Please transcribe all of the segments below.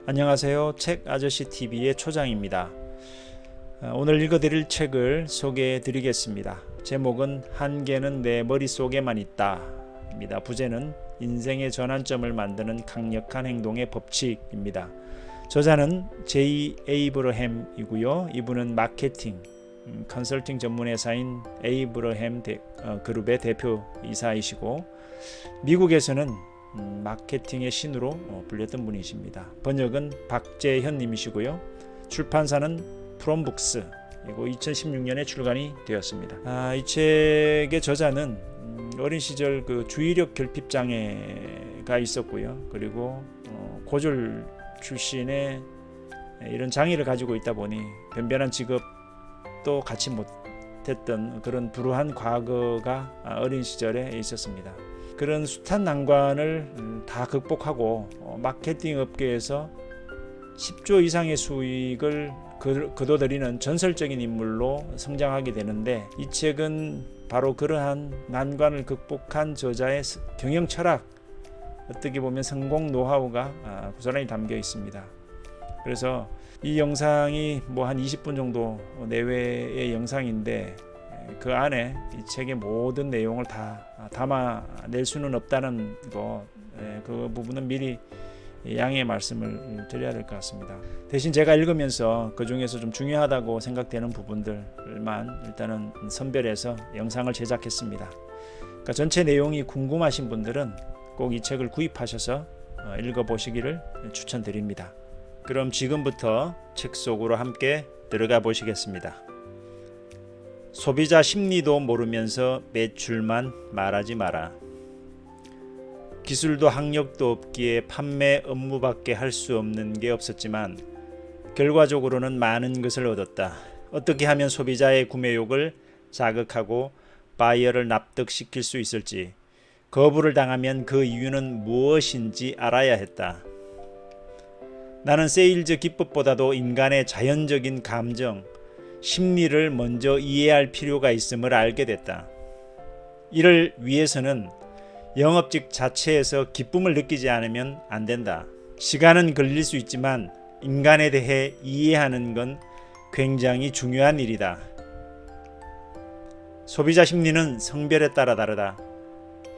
안녕하세요. 책 아저씨 TV의 초장입니다. 오늘 읽어드릴 책을 소개해 드리겠습니다. 제목은 한계는 내 머릿속에만 있다 입니다. 부제는 인생의 전환점을 만드는 강력한 행동의 법칙입니다. 저자는 제이 에이브러햄이고요. 이분은 마케팅 컨설팅 전문회사인 에이브러햄 그룹의 대표이사이시고 미국에서는 마케팅의 신으로 불렸던 분이십니다. 번역은 박재현 님이시고요. 출판사는 프롬북스, 그리고 2016년에 출간이 되었습니다. 이 책의 저자는 어린 시절 그 주의력 결핍 장애가 있었고요. 그리고 고졸 출신의 이런 장애를 가지고 있다 보니 변변한 직업도 갖지 못했던 그런 불우한 과거가 어린 시절에 있었습니다. 그런 숱한 난관을 다 극복하고 마케팅 업계에서 10조 이상의 수익을 거둬들이는 전설적인 인물로 성장하게 되는데, 이 책은 바로 그러한 난관을 극복한 저자의 경영 철학, 어떻게 보면 성공 노하우가 고스란히 담겨 있습니다. 그래서 이 영상이 한 20분 정도 내외의 영상인데, 그 안에 이 책의 모든 내용을 다 담아낼 수는 없다는 것, 그 부분은 미리 양해의 말씀을 드려야 될 것 같습니다. 대신 제가 읽으면서 그 중에서 좀 중요하다고 생각되는 부분들만 일단은 선별해서 영상을 제작했습니다. 그러니까 전체 내용이 궁금하신 분들은 꼭 이 책을 구입하셔서 읽어보시기를 추천드립니다. 그럼 지금부터 책 속으로 함께 들어가 보시겠습니다. 소비자 심리도 모르면서 매출만 말하지 마라. 기술도 학력도 없기에 판매 업무밖에 할 수 없는 게 없었지만 결과적으로는 많은 것을 얻었다. 어떻게 하면 소비자의 구매욕을 자극하고 바이어를 납득시킬 수 있을지, 거부를 당하면 그 이유는 무엇인지 알아야 했다. 나는 세일즈 기법보다도 인간의 자연적인 감정, 심리를 먼저 이해할 필요가 있음을 알게 됐다. 이를 위해서는 영업직 자체에서 기쁨을 느끼지 않으면 안 된다. 시간은 걸릴 수 있지만 인간에 대해 이해하는 건 굉장히 중요한 일이다. 소비자 심리는 성별에 따라 다르다.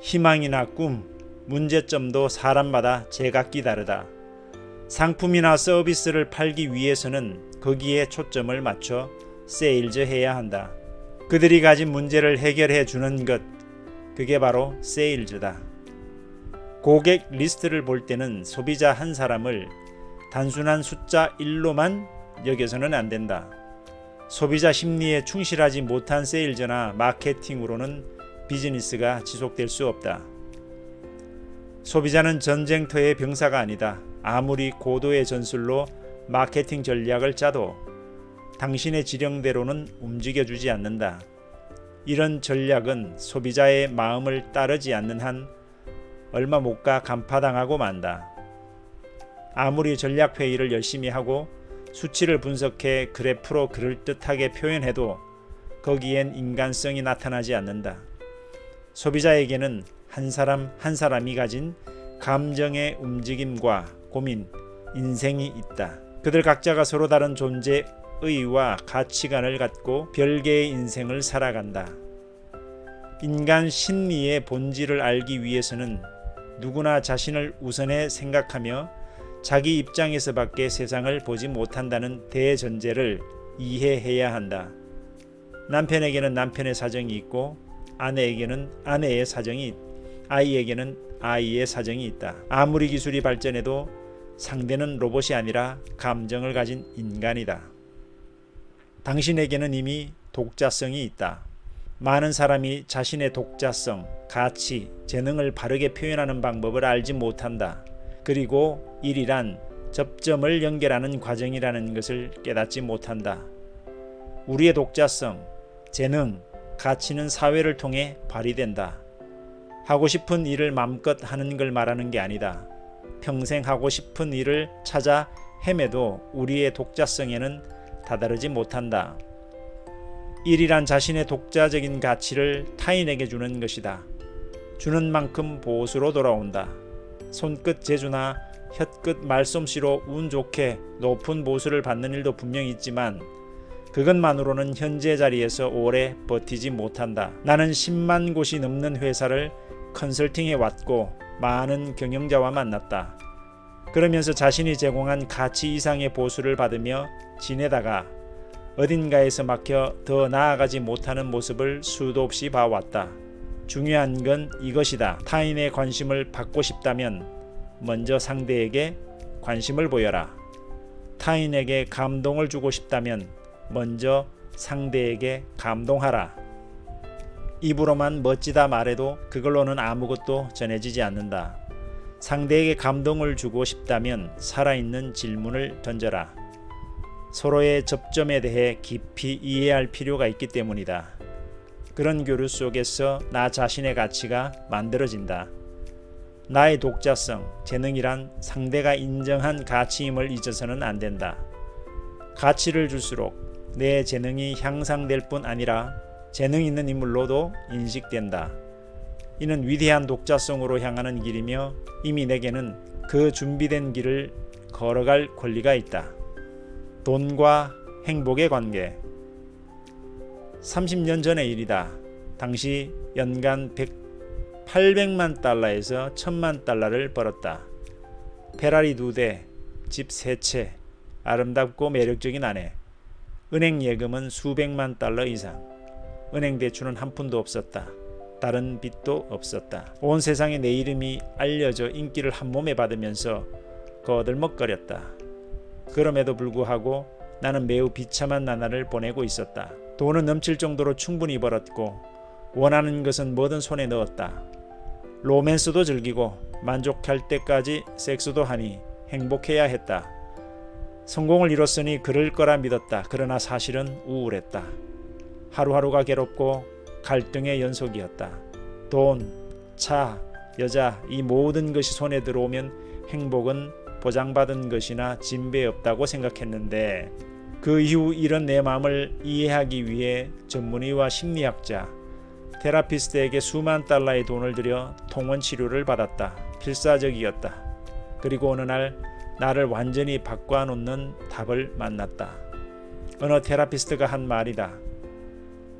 희망이나 꿈, 문제점도 사람마다 제각기 다르다. 상품이나 서비스를 팔기 위해서는 거기에 초점을 맞춰 세일즈 해야 한다. 그들이 가진 문제를 해결해 주는 것, 그게 바로 세일즈다. 고객 리스트를 볼 때는 소비자 한 사람을 단순한 숫자 1로만 여겨서는 안 된다. 소비자 심리에 충실하지 못한 세일즈나 마케팅으로는 비즈니스가 지속될 수 없다. 소비자는 전쟁터의 병사가 아니다. 아무리 고도의 전술로 마케팅 전략을 짜도 당신의 지령대로는 움직여주지 않는다. 이런 전략은 소비자의 마음을 따르지 않는 한 얼마 못 가 간파당하고 만다. 아무리 전략회의를 열심히 하고 수치를 분석해 그래프로 그럴듯하게 표현해도 거기엔 인간성이 나타나지 않는다. 소비자에게는 한 사람 한 사람이 가진 감정의 움직임과 고민, 인생이 있다. 그들 각자가 서로 다른 존재의와 가치관을 갖고 별개의 인생을 살아간다. 인간 심리의 본질을 알기 위해서는 누구나 자신을 우선해 생각하며 자기 입장에서밖에 세상을 보지 못한다는 대전제를 이해해야 한다. 남편에게는 남편의 사정이 있고, 아내에게는 아내의 사정이, 아이에게는 아이의 사정이 있다. 아무리 기술이 발전해도 상대는 로봇이 아니라 감정을 가진 인간이다. 당신에게는 이미 독자성이 있다. 많은 사람이 자신의 독자성, 가치, 재능을 바르게 표현하는 방법을 알지 못한다. 그리고 일이란 접점을 연결하는 과정이라는 것을 깨닫지 못한다. 우리의 독자성, 재능, 가치는 사회를 통해 발휘된다. 하고 싶은 일을 마음껏 하는 걸 말하는 게 아니다. 평생 하고 싶은 일을 찾아 헤매도 우리의 독자성에는 다다르지 못한다. 일이란 자신의 독자적인 가치를 타인에게 주는 것이다. 주는 만큼 보수로 돌아온다. 손끝 재주나 혀끝 말솜씨로 운 좋게 높은 보수를 받는 일도 분명히 있지만 그것만으로는 현재 자리에서 오래 버티지 못한다. 나는 10만 곳이 넘는 회사를 컨설팅해 왔고 많은 경영자와 만났다. 그러면서 자신이 제공한 가치 이상의 보수를 받으며 지내다가 어딘가에서 막혀 더 나아가지 못하는 모습을 수도 없이 봐왔다. 중요한 건 이것이다. 타인의 관심을 받고 싶다면 먼저 상대에게 관심을 보여라. 타인에게 감동을 주고 싶다면 먼저 상대에게 감동하라. 입으로만 멋지다 말해도 그걸로는 아무것도 전해지지 않는다. 상대에게 감동을 주고 싶다면 살아있는 질문을 던져라. 서로의 접점에 대해 깊이 이해할 필요가 있기 때문이다. 그런 교류 속에서 나 자신의 가치가 만들어진다. 나의 독자성, 재능이란 상대가 인정한 가치임을 잊어서는 안 된다. 가치를 줄수록 내 재능이 향상될 뿐 아니라 재능 있는 인물로도 인식된다. 이는 위대한 독자성으로 향하는 길이며 이미 내게는 그 준비된 길을 걸어갈 권리가 있다. 돈과 행복의 관계. 30년 전의 일이다. 당시 연간 800만 달러에서 1000만 달러를 벌었다. 페라리 2대, 집 3채, 아름답고 매력적인 아내. 은행 예금은 수백만 달러 이상. 은행 대출은 한 푼도 없었다. 다른 빚도 없었다. 온 세상에 내 이름이 알려져 인기를 한 몸에 받으면서 거들먹거렸다. 그럼에도 불구하고 나는 매우 비참한 나날을 보내고 있었다. 돈은 넘칠 정도로 충분히 벌었고 원하는 것은 뭐든 손에 넣었다. 로맨스도 즐기고 만족할 때까지 섹스도 하니 행복해야 했다. 성공을 이뤘으니 그럴 거라 믿었다. 그러나 사실은 우울했다. 하루하루가 괴롭고 갈등의 연속이었다. 돈, 차, 여자 이 모든 것이 손에 들어오면 행복은 보장받은 것이나 진배 없다고 생각했는데 그 이후 이런 내 마음을 이해하기 위해 전문의와 심리학자, 테라피스트에게 수만 달러의 돈을 들여 통원 치료를 받았다. 필사적이었다. 그리고 어느 날 나를 완전히 바꿔놓는 답을 만났다. 어느 테라피스트가 한 말이다.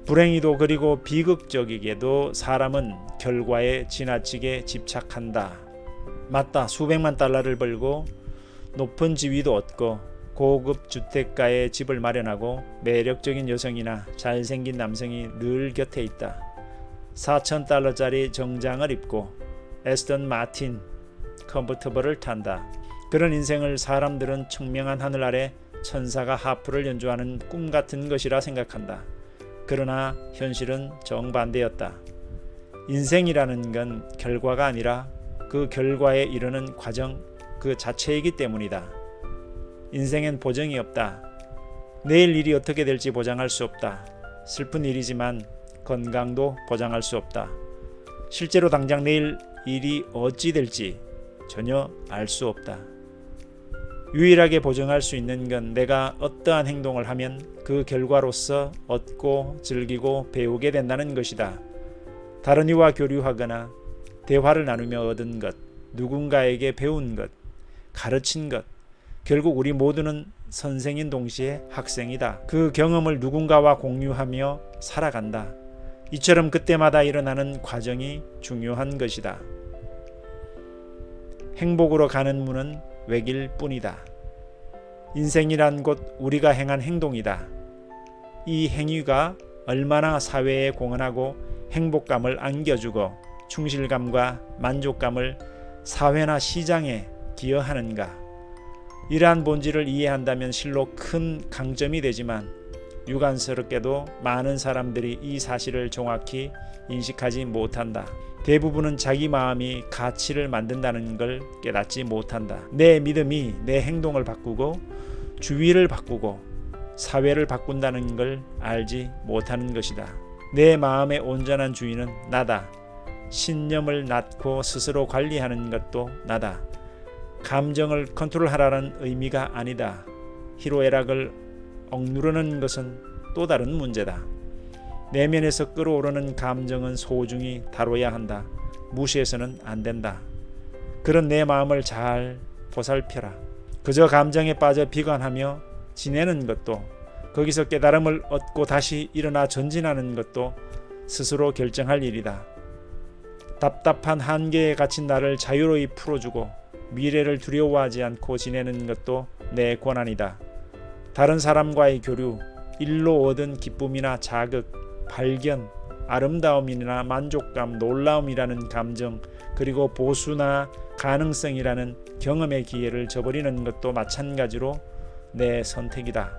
불행히도 그리고 비극적이게도 사람은 결과에 지나치게 집착한다. 맞다. 수백만 달러를 벌고 높은 지위도 얻고 고급 주택가에 집을 마련하고 매력적인 여성이나 잘생긴 남성이 늘 곁에 있다. 4,000달러짜리 정장을 입고 에스턴 마틴 컨버터블을 탄다. 그런 인생을 사람들은 청명한 하늘 아래 천사가 하프를 연주하는 꿈 같은 것이라 생각한다. 그러나 현실은 정반대였다. 인생이라는 건 결과가 아니라 그 결과에 이르는 과정 그 자체이기 때문이다. 인생엔 보정이 없다. 내일 일이 어떻게 될지 보장할 수 없다. 슬픈 일이지만 건강도 보장할 수 없다. 실제로 당장 내일 일이 어찌 될지 전혀 알 수 없다. 유일하게 보증할 수 있는 건 내가 어떠한 행동을 하면 그 결과로서 얻고 즐기고 배우게 된다는 것이다. 다른 이와 교류하거나 대화를 나누며 얻은 것, 누군가에게 배운 것, 가르친 것, 결국 우리 모두는 선생인 동시에 학생이다. 그 경험을 누군가와 공유하며 살아간다. 이처럼 그때마다 일어나는 과정이 중요한 것이다. 행복으로 가는 문은 외길 뿐이다. 인생이란 곧 우리가 행한 행동이다. 이 행위가 얼마나 사회에 공헌하고 행복감을 안겨주고 충실감과 만족감을 사회나 시장에 기여하는가. 이러한 본질을 이해한다면 실로 큰 강점이 되지만 유감스럽게도 많은 사람들이 이 사실을 정확히 인식하지 못한다. 대부분은 자기 마음이 가치를 만든다는 걸 깨닫지 못한다. 내 믿음이 내 행동을 바꾸고 주위를 바꾸고 사회를 바꾼다는 걸 알지 못하는 것이다. 내 마음의 온전한 주인은 나다. 신념을 낳고 스스로 관리하는 것도 나다. 감정을 컨트롤하라는 의미가 아니다. 희로애락을 억누르는 것은 또 다른 문제다. 내면에서 끓어오르는 감정은 소중히 다뤄야 한다. 무시해서는 안 된다. 그런 내 마음을 잘 보살펴라. 그저 감정에 빠져 비관하며 지내는 것도, 거기서 깨달음을 얻고 다시 일어나 전진하는 것도 스스로 결정할 일이다. 답답한 한계에 갇힌 나를 자유로이 풀어주고 미래를 두려워하지 않고 지내는 것도 내 권한이다. 다른 사람과의 교류, 일로 얻은 기쁨이나 자극, 발견, 아름다움이나 만족감, 놀라움이라는 감정, 그리고 보수나 가능성이라는 경험의 기회를 저버리는 것도 마찬가지로 내 선택이다.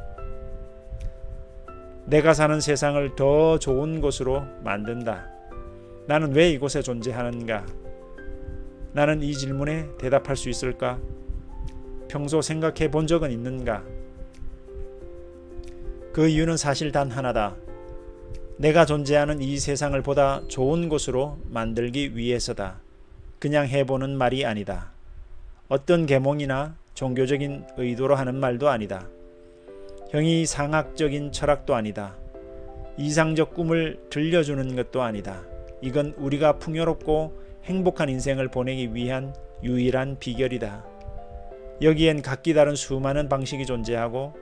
내가 사는 세상을 더 좋은 곳으로 만든다. 나는 왜 이곳에 존재하는가? 나는 이 질문에 대답할 수 있을까? 평소 생각해 본 적은 있는가? 그 이유는 사실 단 하나다. 내가 존재하는 이 세상을 보다 좋은 곳으로 만들기 위해서다. 그냥 해보는 말이 아니다. 어떤 계몽이나 종교적인 의도로 하는 말도 아니다. 형이상학적인 철학도 아니다. 이상적 꿈을 들려주는 것도 아니다. 이건 우리가 풍요롭고 행복한 인생을 보내기 위한 유일한 비결이다. 여기엔 각기 다른 수많은 방식이 존재하고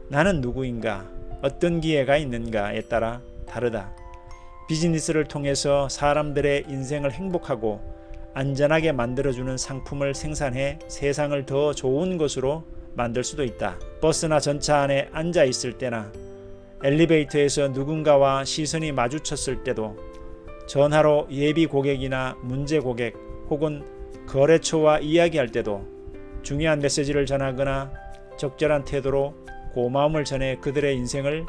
나는 누구인가, 어떤 기회가 있는가에 따라 다르다. 비즈니스를 통해서 사람들의 인생을 행복하고 안전하게 만들어주는 상품을 생산해 세상을 더 좋은 곳으로 만들 수도 있다. 버스나 전차 안에 앉아 있을 때나 엘리베이터에서 누군가와 시선이 마주쳤을 때도, 전화로 예비 고객이나 문제 고객 혹은 거래처와 이야기할 때도 중요한 메시지를 전하거나 적절한 태도로 고마움을 전해 그들의 인생을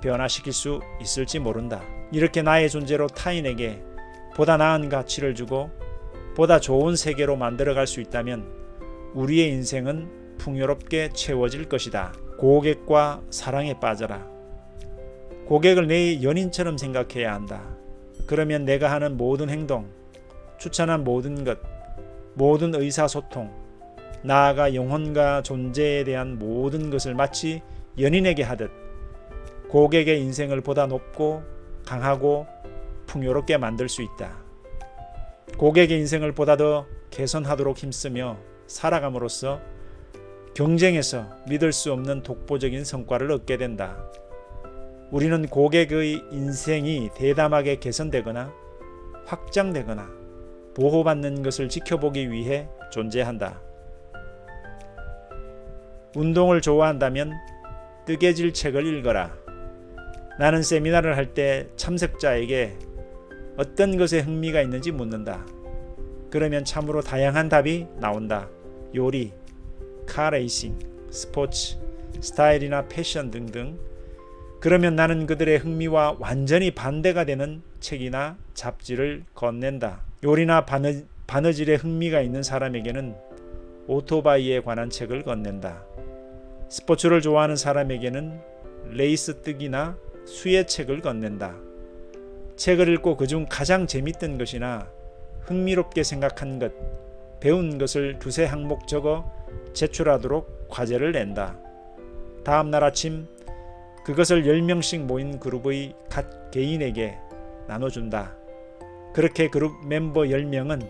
변화시킬 수 있을지 모른다. 이렇게 나의 존재로 타인에게 보다 나은 가치를 주고 보다 좋은 세계로 만들어갈 수 있다면 우리의 인생은 풍요롭게 채워질 것이다. 고객과 사랑에 빠져라. 고객을 내 연인처럼 생각해야 한다. 그러면 내가 하는 모든 행동, 추천한 모든 것, 모든 의사소통, 나아가 영혼과 존재에 대한 모든 것을 마치 연인에게 하듯 고객의 인생을 보다 높고 강하고 풍요롭게 만들 수 있다. 고객의 인생을 보다 더 개선하도록 힘쓰며 살아감으로써 경쟁에서 믿을 수 없는 독보적인 성과를 얻게 된다. 우리는 고객의 인생이 대담하게 개선되거나 확장되거나 보호받는 것을 지켜보기 위해 존재한다. 운동을 좋아한다면 뜨개질 책을 읽어라. 나는 세미나를 할 때 참석자에게 어떤 것에 흥미가 있는지 묻는다. 그러면 참으로 다양한 답이 나온다. 요리, 카레이싱, 스포츠, 스타일이나 패션 등등. 그러면 나는 그들의 흥미와 완전히 반대가 되는 책이나 잡지를 건넨다. 요리나 바느질에 흥미가 있는 사람에게는 오토바이에 관한 책을 건넨다. 스포츠를 좋아하는 사람에게는 레이스 뜨기나 수혜책을 건넨다. 책을 읽고 그중 가장 재밌던 것이나 흥미롭게 생각한 것, 배운 것을 두세 항목 적어 제출하도록 과제를 낸다. 다음 날 아침 그것을 10명씩 모인 그룹의 각 개인에게 나눠준다. 그렇게 그룹 멤버 10명은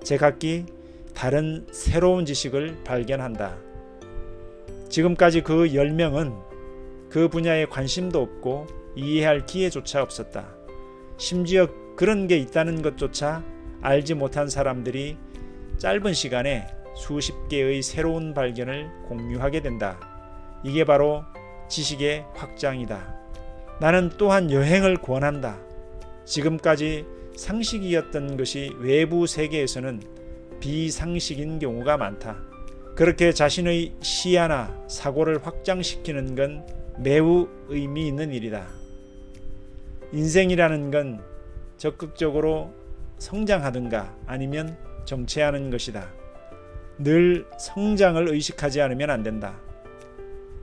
제각기 다른 새로운 지식을 발견한다. 지금까지 그 10명은 그 분야에 관심도 없고 이해할 기회조차 없었다. 심지어 그런 게 있다는 것조차 알지 못한 사람들이 짧은 시간에 수십 개의 새로운 발견을 공유하게 된다. 이게 바로 지식의 확장이다. 나는 또한 여행을 권한다. 지금까지 상식이었던 것이 외부 세계에서는 비상식인 경우가 많다. 그렇게 자신의 시야나 사고를 확장시키는 건 매우 의미 있는 일이다. 인생이라는 건 적극적으로 성장하든가 아니면 정체하는 것이다. 늘 성장을 의식하지 않으면 안 된다.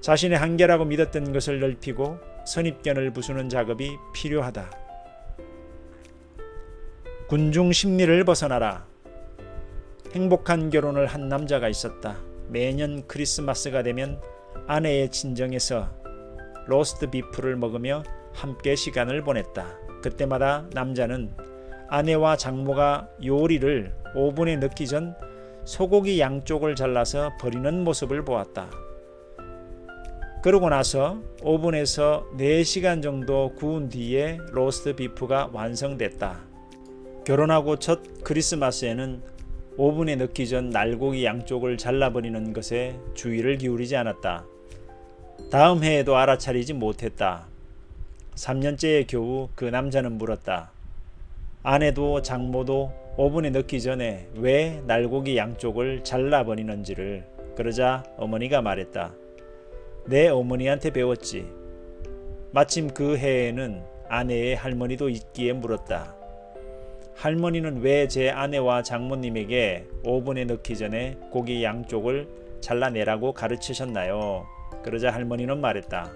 자신의 한계라고 믿었던 것을 넓히고 선입견을 부수는 작업이 필요하다. 군중 심리를 벗어나라. 행복한 결혼을 한 남자가 있었다. 매년 크리스마스가 되면 아내의 친정에서 로스트 비프를 먹으며 함께 시간을 보냈다. 그때마다 남자는 아내와 장모가 요리를 오븐에 넣기 전 소고기 양쪽을 잘라서 버리는 모습을 보았다. 그러고 나서 오븐에서 4시간 정도 구운 뒤에 로스트 비프가 완성됐다. 결혼하고 첫 크리스마스에는 오븐에 넣기 전 날고기 양쪽을 잘라버리는 것에 주의를 기울이지 않았다. 다음 해에도 알아차리지 못했다. 3년째에 겨우 그 남자는 물었다. 아내도 장모도 오븐에 넣기 전에 왜 날고기 양쪽을 잘라버리는지를. 그러자 어머니가 말했다. 내 어머니한테 배웠지. 마침 그 해에는 아내의 할머니도 있기에 물었다. 할머니는 왜 제 아내와 장모님에게 오븐에 넣기 전에 고기 양쪽을 잘라내라고 가르치셨나요? 그러자 할머니는 말했다.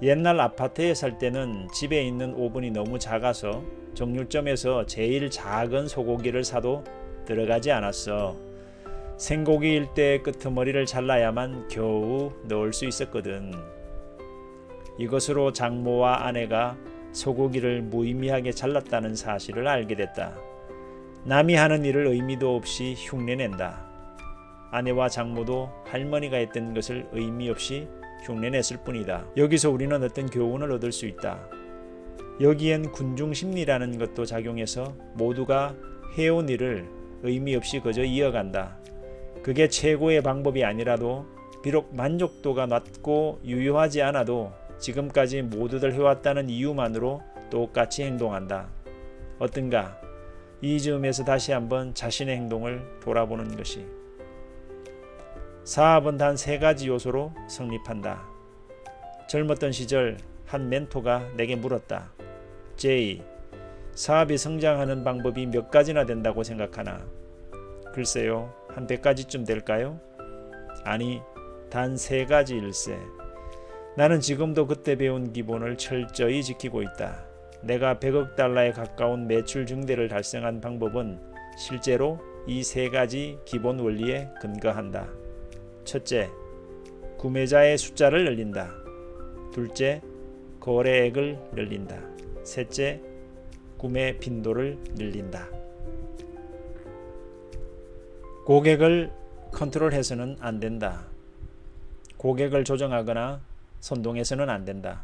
옛날 아파트에 살 때는 집에 있는 오븐이 너무 작아서 정육점에서 제일 작은 소고기를 사도 들어가지 않았어. 생고기일 때 끄트머리를 잘라야만 겨우 넣을 수 있었거든. 이것으로 장모와 아내가 소고기를 무의미하게 잘랐다는 사실을 알게 됐다. 남이 하는 일을 의미도 없이 흉내낸다. 아내와 장모도 할머니가 했던 것을 의미 없이 흉내냈을 뿐이다. 여기서 우리는 어떤 교훈을 얻을 수 있다. 여기엔 군중심리라는 것도 작용해서 모두가 해온 일을 의미 없이 그저 이어간다. 그게 최고의 방법이 아니라도 비록 만족도가 낮고 유효하지 않아도 지금까지 모두들 해왔다는 이유만으로 똑같이 행동한다. 어떤가? 이 즈음에서 다시 한번 자신의 행동을 돌아보는 것이. 사업은 단 3가지 요소로 성립한다. 젊었던 시절 한 멘토가 내게 물었다. 제이, 사업이 성장하는 방법이 몇 가지나 된다고 생각하나? 글쎄요, 한 100가지쯤 될까요? 아니, 단 3가지일세. 나는 지금도 그때 배운 기본을 철저히 지키고 있다. 내가 100억 달러에 가까운 매출 증대를 달성한 방법은 실제로 이 3가지 기본 원리에 근거한다. 첫째, 구매자의 숫자를 늘린다. 둘째, 거래액을 늘린다. 셋째, 구매 빈도를 늘린다. 고객을 컨트롤해서는 안 된다. 고객을 조정하거나 선동해서는 안 된다.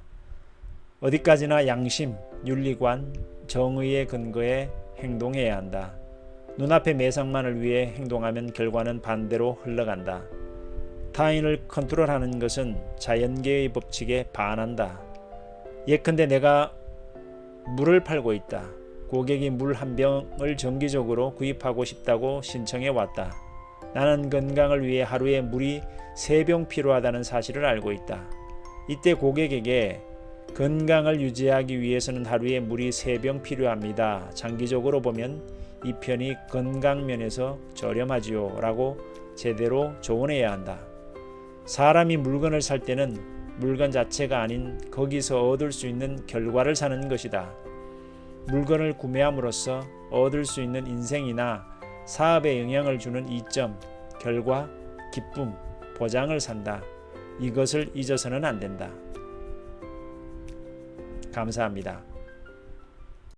어디까지나 양심, 윤리관, 정의에 근거해 행동해야 한다. 눈앞의 매상만을 위해 행동하면 결과는 반대로 흘러간다. 타인을 컨트롤하는 것은 자연계의 법칙에 반한다. 예컨대 내가 물을 팔고 있다. 고객이 물 한 병을 정기적으로 구입하고 싶다고 신청해 왔다. 나는 건강을 위해 하루에 물이 3병 필요하다는 사실을 알고 있다. 이때 고객에게 건강을 유지하기 위해서는 하루에 물이 3병 필요합니다. 장기적으로 보면 이 편이 건강면에서 저렴하지요 라고 제대로 조언해야 한다. 사람이 물건을 살 때는 물건 자체가 아닌 거기서 얻을 수 있는 결과를 사는 것이다. 물건을 구매함으로써 얻을 수 있는 인생이나 사업에 영향을 주는 이점, 결과, 기쁨, 보장을 산다. 이것을 잊어서는 안 된다. 감사합니다.